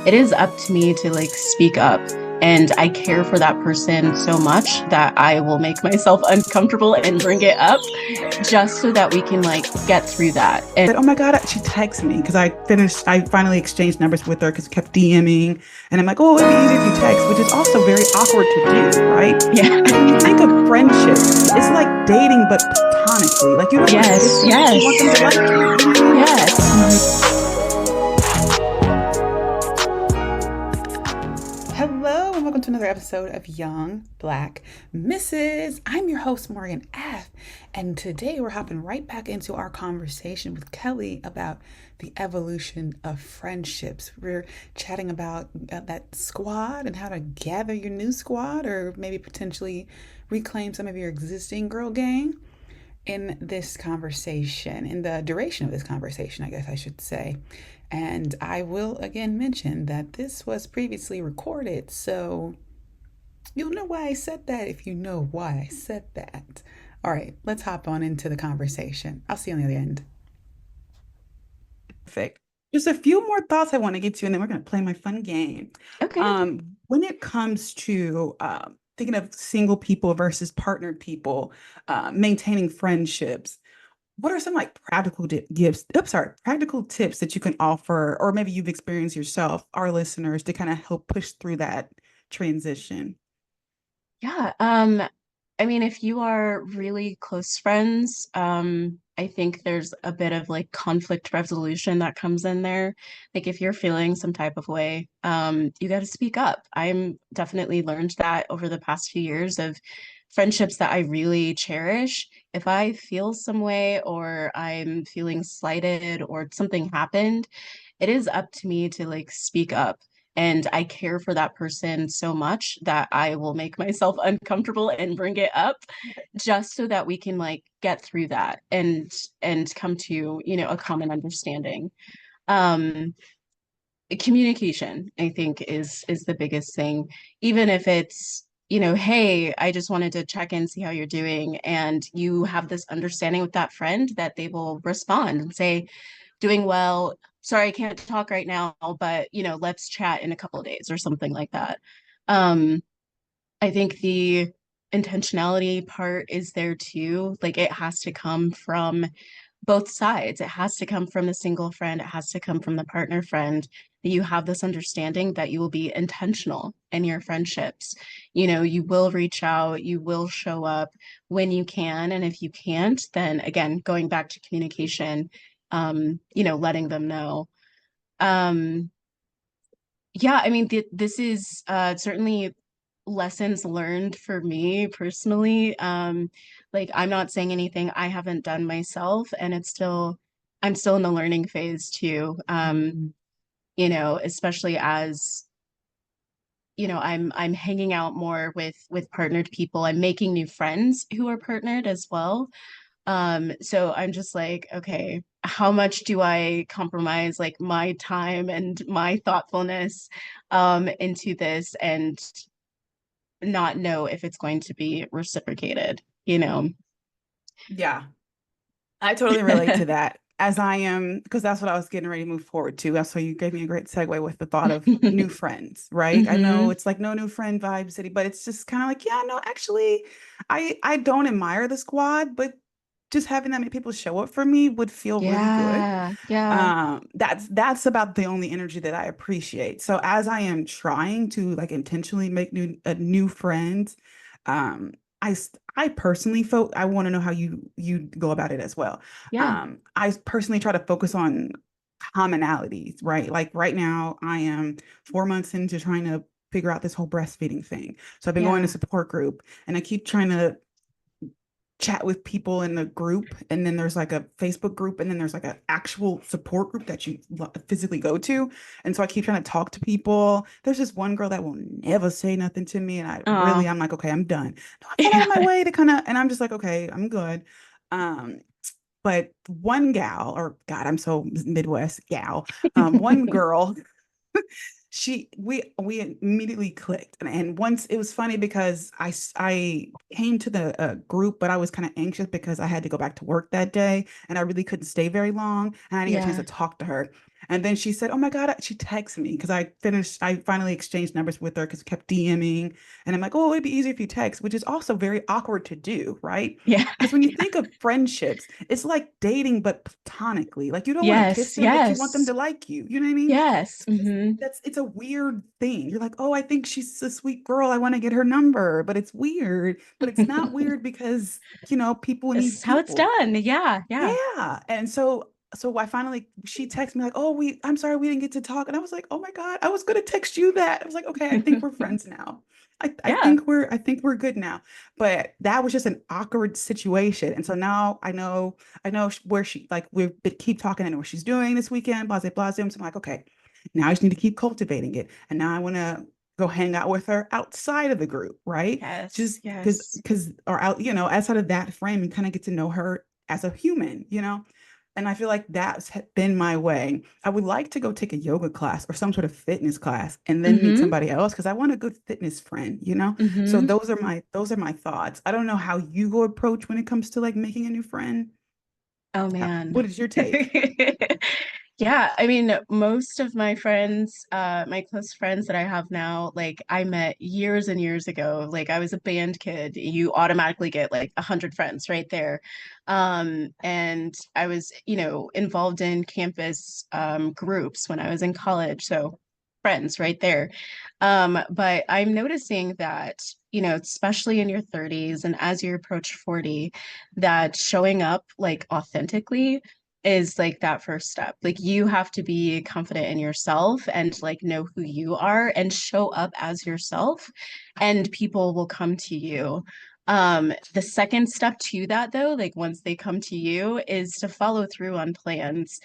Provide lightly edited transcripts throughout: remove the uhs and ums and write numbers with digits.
it is up to me to like speak up. And I care for that person so much that I will make myself uncomfortable and bring it up just so that we can like get through that. And Oh my God, she texted me because I finally exchanged numbers with her because we kept DMing. And I'm like, oh, it'd be easier if you text, which is also very awkward to do, right? yeah, Because when you think of friendships, it's like dating, but platonically. Like you don't want to kiss yes, someone, you want them to like you. yes. Hello, and welcome to another episode of Young Black Mrs. I'm your host, Morgane F. And today we're hopping right back into our conversation with Kelli about the evolution of friendships. We're chatting about that squad and how to gather your new squad or maybe potentially reclaim some of your existing girl gang in this conversation, in the duration of this conversation, I guess I should say. And I will again mention that this was previously recorded, so you'll know why I said that if you know why I said that. All right, let's hop on into the conversation. I'll see you on the other end. Perfect. Just a few more thoughts I want to get to, and then we're going to play my fun game. Okay. When it comes to thinking of single people versus partnered people, maintaining friendships, what are some like practical tips that you can offer, or maybe you've experienced yourself, our listeners, to kind of help push through that transition? Yeah. I mean, if you are really close friends, I think there's a bit of like conflict resolution that comes in there. Like if you're feeling some type of way, you got to speak up. I'm definitely learned that over the past few years of friendships that I really cherish. If I feel some way or I'm feeling slighted or something happened, it is up to me to like speak up. And I care for that person so much that I will make myself uncomfortable and bring it up just so that we can like get through that and come to, a common understanding. Um Communication, I think, is the biggest thing. Even if it's, hey, I just wanted to check in, see how you're doing, and you have this understanding with that friend that they will respond and say, doing well, sorry I can't talk right now, but let's chat in a couple of days or something like that. um I think the intentionality part is there too. Like it has to come from both sides. It has to come from the single friend, it has to come from the partner friend, that you have this understanding that you will be intentional in your friendships. You will reach out, you will show up when you can, and if you can't, then again, going back to communication, letting them know. um yeah, I mean, this is certainly lessons learned for me personally. Like I'm not saying anything I haven't done myself, and I'm still in the learning phase too. Especially as I'm hanging out more with partnered people. I'm making new friends who are partnered as well. So I'm just like, okay, how much do I compromise like my time and my thoughtfulness into this and not know if it's going to be reciprocated? Yeah, I totally relate to that. As I am, because that's what I was getting ready to move forward to. That's why you gave me a great segue with the thought of new friends, right? I know hmm it's like no new friend vibe city, but it's just kind of like, yeah, no, actually, I don't admire the squad, but just having that many people show up for me would feel really good. Yeah, yeah, That's about the only energy that I appreciate. So as I am trying to like intentionally make new friends, um, I personally felt I want to know how you go about it as well. yeah, I personally try to focus on commonalities, right? Like right now, I am 4 months into trying to figure out this whole breastfeeding thing. So I've been going to yeah, support group, and I keep trying to chat with people in the group, and then there's like a Facebook group, and then there's like an actual support group that you physically go to. And so I keep trying to talk to people. There's this one girl that will never say nothing to me, and oh, I'm like, okay, I'm done. No, I get out of my yeah, way to kind of, and I'm just like, okay, I'm good. um but one gal, or God, I'm so Midwest gal, one girl, we immediately clicked. And once, it was funny because I came to the group, but I was kind of anxious because I had to go back to work that day and I really couldn't stay very long and I didn't get a chance yeah, to talk to her. And then she said, oh my God, she texted me because I finally exchanged numbers with her because we kept DMing. And I'm like, oh, it'd be easier if you text, which is also very awkward to do, right? Yeah. Because when you think of friendships, it's like dating, but platonically. Like you don't want to kiss Yes, them, but you want them yes, to like you. You know what I mean? yes. It's a weird thing. You're like, oh, I think she's a sweet girl. I want to get her number, but it's weird. But it's not weird because, people This need is how it's people. done. Yeah, yeah. Yeah. And so I finally she texted me like, "Oh, I'm sorry we didn't get to talk." And I was like, "Oh my God, I was going to text you that." I was like, "Okay, I think we're friends now. Yeah. I think we're good now." But that was just an awkward situation. And so now I know where she like keep talking. I know what she's doing this weekend, blase blase. So I'm like, "Okay, now I just need to keep cultivating it." And now I want to go hang out with her outside of the group, right? Yes, Just because yes. or out, outside of that frame and kind of get to know her as a human. And I feel like that's been my way. I would like to go take a yoga class or some sort of fitness class and then meet Mm-hmm. somebody else because I want a good fitness friend. So Mm-hmm. those are my thoughts. I don't know how you go approach when it comes to like making a new friend. Oh man. What is your take? Yeah, I mean, most of my friends, my close friends that I have now, like I met years and years ago. Like I was a band kid. You automatically get like 100 friends right there. And I was, involved in campus groups when I was in college. So friends right there. But I'm noticing that, especially in your 30s and as you approach 40, that showing up like authentically is like that first step. Like you have to be confident in yourself and like know who you are and show up as yourself, and people will come to you. The second step to that though, like once they come to you, is to follow through on plans.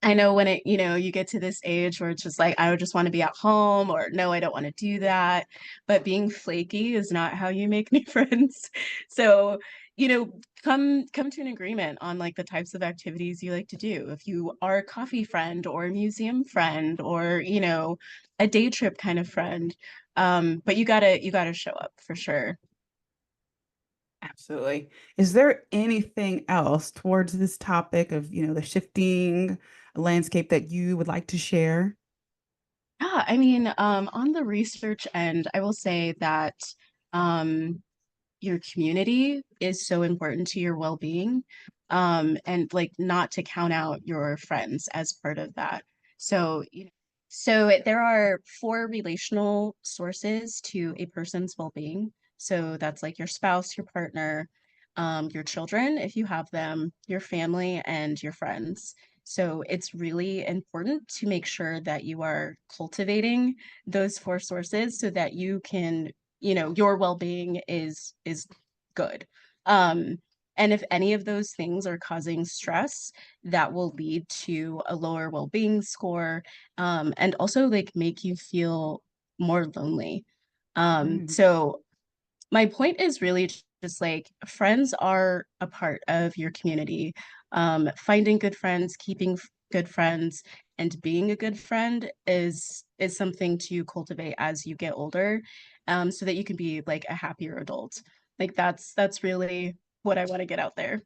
I know when you get to this age where it's just like, I would just want to be at home, or no, I don't want to do that. But being flaky is not how you make new friends. So, come to an agreement on like the types of activities you like to do. If you are a coffee friend or a museum friend or, a day trip kind of friend. But you gotta show up for sure. Absolutely. Is there anything else towards this topic of, the shifting landscape that you would like to share? Yeah, I mean, on the research end, I will say that um your community is so important to your well-being, and like not to count out your friends as part of that. So there are four relational sources to a person's well-being. So that's like your spouse, your partner, your children if you have them, your family, and your friends. So it's really important to make sure that you are cultivating those four sources so that you can, your well-being is good. Um, and if any of those things are causing stress, that will lead to a lower well-being score, and also like make you feel more lonely. Mm. So my point is really just like friends are a part of your community. Finding good friends, keeping good friends, and being a good friend is something to cultivate as you get older, so that you can be like a happier adult. Like that's really what I want to get out there.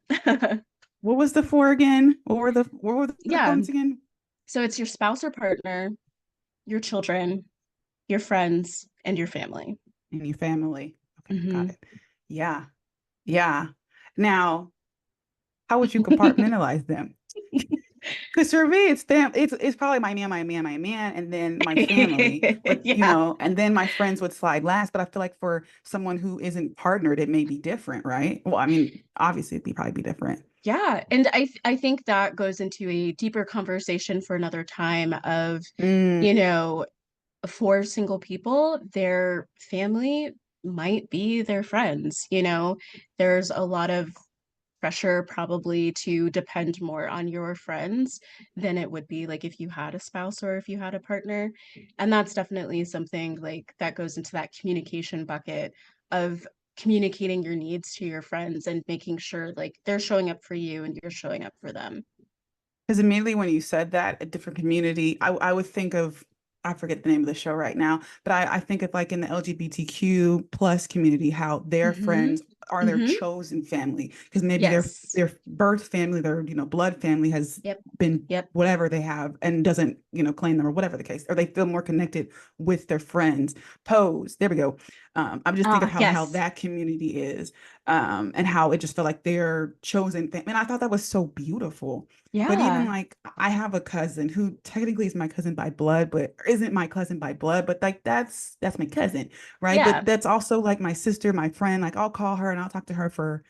What was the four again? What were the Yeah. points again? So it's your spouse or partner, your children, your friends, and your family. And your family. Okay, got Hmm. it. Yeah. Yeah. Now, how would you compartmentalize them? Because for me, it's probably my man, and then my family. But Yeah. and then my friends would slide last. But I feel like for someone who isn't partnered, it may be different, right? Well, I mean, obviously it'd probably be different. Yeah, and I think that goes into a deeper conversation for another time of, Mm, you know, for single people, their family might be their friends. There's a lot of pressure probably to depend more on your friends than it would be like if you had a spouse or if you had a partner. And that's definitely something like that goes into that communication bucket of communicating your needs to your friends and making sure like they're showing up for you and you're showing up for them. because immediately when you said that, a different community, I would think of, I forget the name of the show right now, but I think of like in the LGBTQ plus community, how their Hmm. friends are their Hmm. chosen family because maybe Yes. their birth family, their blood family has Yep. been Yep. whatever they have and doesn't claim them or whatever the case, or they feel more connected with their friends. Pose, there we go. I'm just thinking Ah, of how yes. that community is, and how it just felt like their chosen family. And I thought that was so beautiful. But even Yeah. like I have a cousin who technically is my cousin by blood, but isn't my cousin by blood, but like that's my cousin, right? But Yeah. that's also like my sister, my friend. Like I'll call her and I'll talk to her for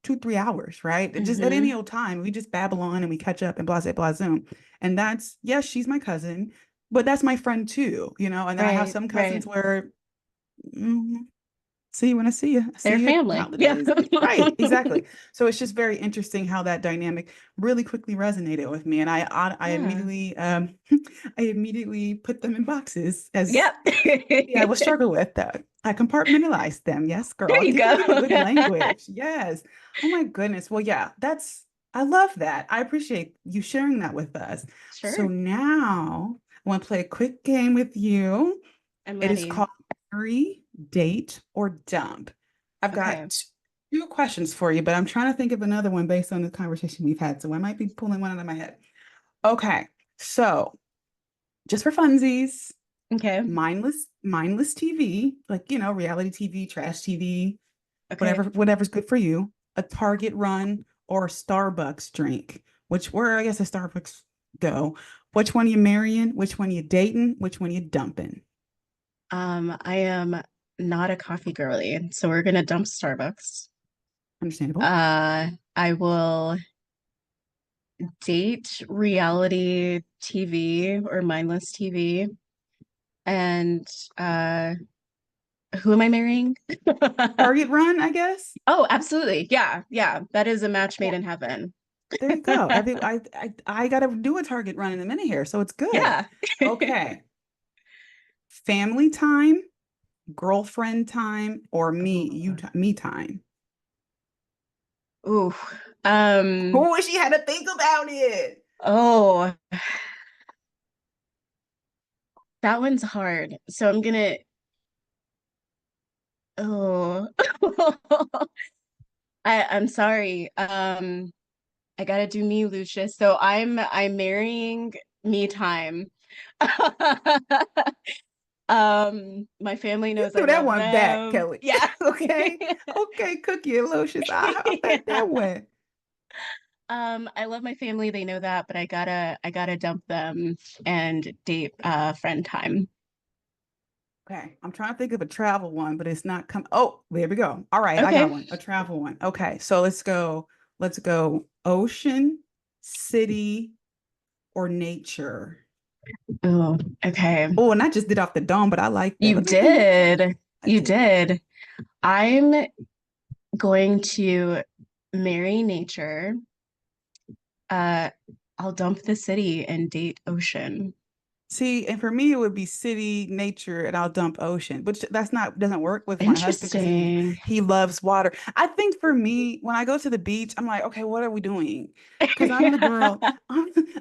2, 3 hours, right? And just at any Hmm. old time, we just babble on and we catch up and blah, blah, blah, zoom. And that's, yes, she's my cousin, but that's my friend too, And then I have Right. some Right. cousins where, mm, see you when I see you. I They're see you at family. Yeah. holidays. Right, exactly. So it's just very interesting how that dynamic really quickly resonated with me. And I Yeah. immediately I immediately put them in boxes as Yep. yeah, I will struggle with that. I compartmentalize them. Yes, girl. There you Giving go. people good language. Yes. Oh my goodness. Well, yeah, I love that. I appreciate you sharing that with us. So Sure. now I want to play a quick game with you. I'm It is ready. called Marry, Date, or Dump. I've Okay. got two questions for you, but I'm trying to think of another one based on the conversation we've had. So I might be pulling one out of my head. Okay. So just for funsies, Okay. mindless TV, like reality TV, trash TV, Okay. whatever's good for you, a Target run or a Starbucks drink. Where I guess a Starbucks go. Which one you marrying? Which one you dating? Which one you dumping? I am not a coffee girly, so we're gonna dump Starbucks. Understandable. Uh, I will date reality TV or mindless TV. And who am I marrying? Target run, I guess. Oh, absolutely. Yeah, yeah. That is a match made Yeah, in heaven. there you go. I gotta do a Target run in a minute here, so it's good. Yeah. Okay. Family time, girlfriend time, or Ooh. me time. Ooh. Um, Oh, she had to think about it. oh, that one's hard. So I'm gonna, oh, I'm sorry. I gotta do me, Lucius. So I'm marrying me time. My family You knows I threw that love one back, them. Kelly. Yeah. Okay. Okay, Cookie and Lucius. I bet Yeah. that went. I love my family. They know that, but I gotta dump them and date friend time. Okay. I'm trying to think of a travel one, but it's not come. Oh, there we go. All right, I got Okay. one. A travel one. Okay. So let's go. Let's go ocean, city, or nature. Oh, okay. Oh, and I just did off the dome, but I like that. You Let me think. did. I You did. did. I'm going to marry nature. Uh, I'll dump the city and date ocean. See, and for me, it would be city, nature, and I'll dump ocean, which that's not doesn't work with my husband because Interesting. he loves water. I think for me, when I go to the beach, I'm like, okay, what are we doing? Because I'm the girl.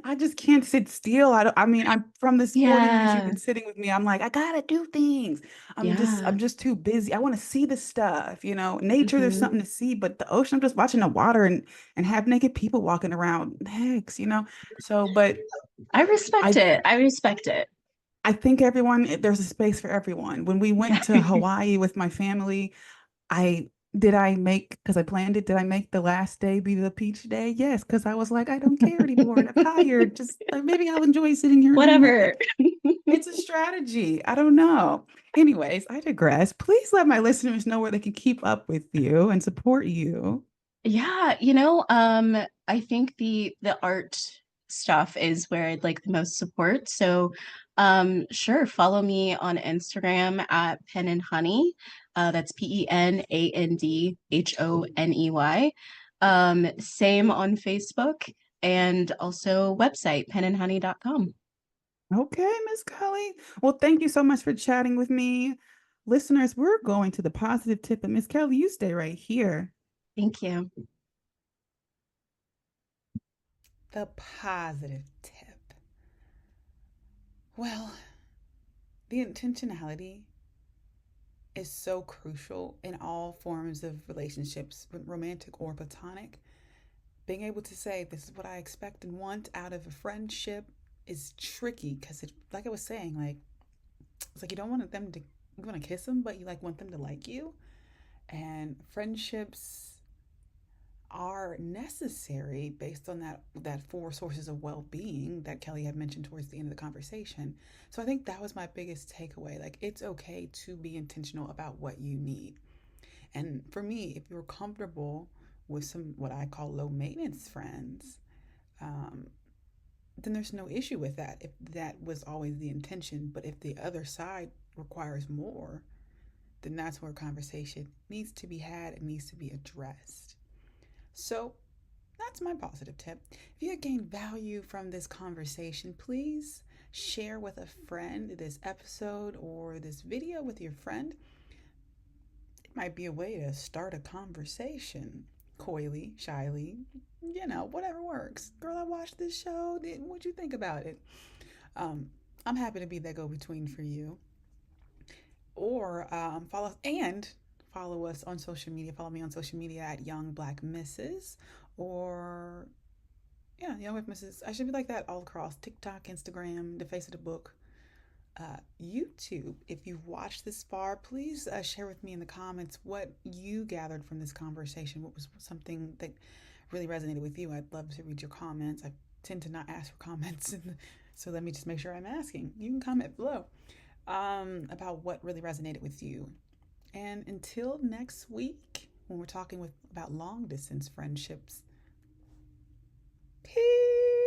I just can't sit still. I mean, I'm from this 40 minutes you've Yeah. been sitting with me. I'm like, I gotta do things. Yeah. I'm just too busy. I want to see the stuff, Nature, there's Hmm. something to see, but the ocean, I'm just watching the water and half naked people walking around. Heck. So, but. I respect I it. I respect it. I think there's a space for everyone. When we Yeah. went to Hawaii with my family, I make, because I planned it, did I make the last day be the beach day? Yes, because I was like, I don't care anymore and I'm tired. Just like maybe I'll enjoy sitting here and doing nothing. Whatever. It's a strategy. I don't know. Anyways, I digress. Please let my listeners know where they can keep up with you and support you. Yeah, I think the art stuff is where I'd like the most support. So, sure, follow me on Instagram at Pen and Honey. That's PenAndHoney. Same on Facebook and also website penandhoney.com. Okay, Miss Kelly. Well, thank you so much for chatting with me. Listeners, we're going to the positive tip, but Miss Kelly, you stay right here. Thank you. The positive tip. Well, the intentionality is so crucial in all forms of relationships, romantic or platonic. Being able to say, this is what I expect and want out of a friendship is tricky because it, like I was saying, like, it's like you don't want them to, you want to kiss them, but you like want them to like you. And friendships are necessary based on that four sources of well-being that Kelli had mentioned towards the end of the conversation. So I think that was my biggest takeaway. Like, it's okay to be intentional about what you need. And for me, if you're comfortable with some what I call low maintenance friends, then there's no issue with that if that was always the intention. But if the other side requires more, then that's where conversation needs to be had. It needs to be addressed. So that's my positive tip. If you gained value from this conversation, please share with a friend this episode or this video with your friend. It might be a way to start a conversation. Coyly, shyly, whatever works. Girl, I watched this show. What'd you think about it? I'm happy to be that go between for you. Or follow us on social media. Follow me on social media at Young Black Mrs. Or Young Black Mrs. I should be like that all across TikTok, Instagram, the face of the book, YouTube. If you've watched this far, please share with me in the comments what you gathered from this conversation. What was something that really resonated with you? I'd love to read your comments. I tend to not ask for comments, so let me just make sure I'm asking. You can comment below about what really resonated with you. And until next week, when we're talking about long distance friendships, peace.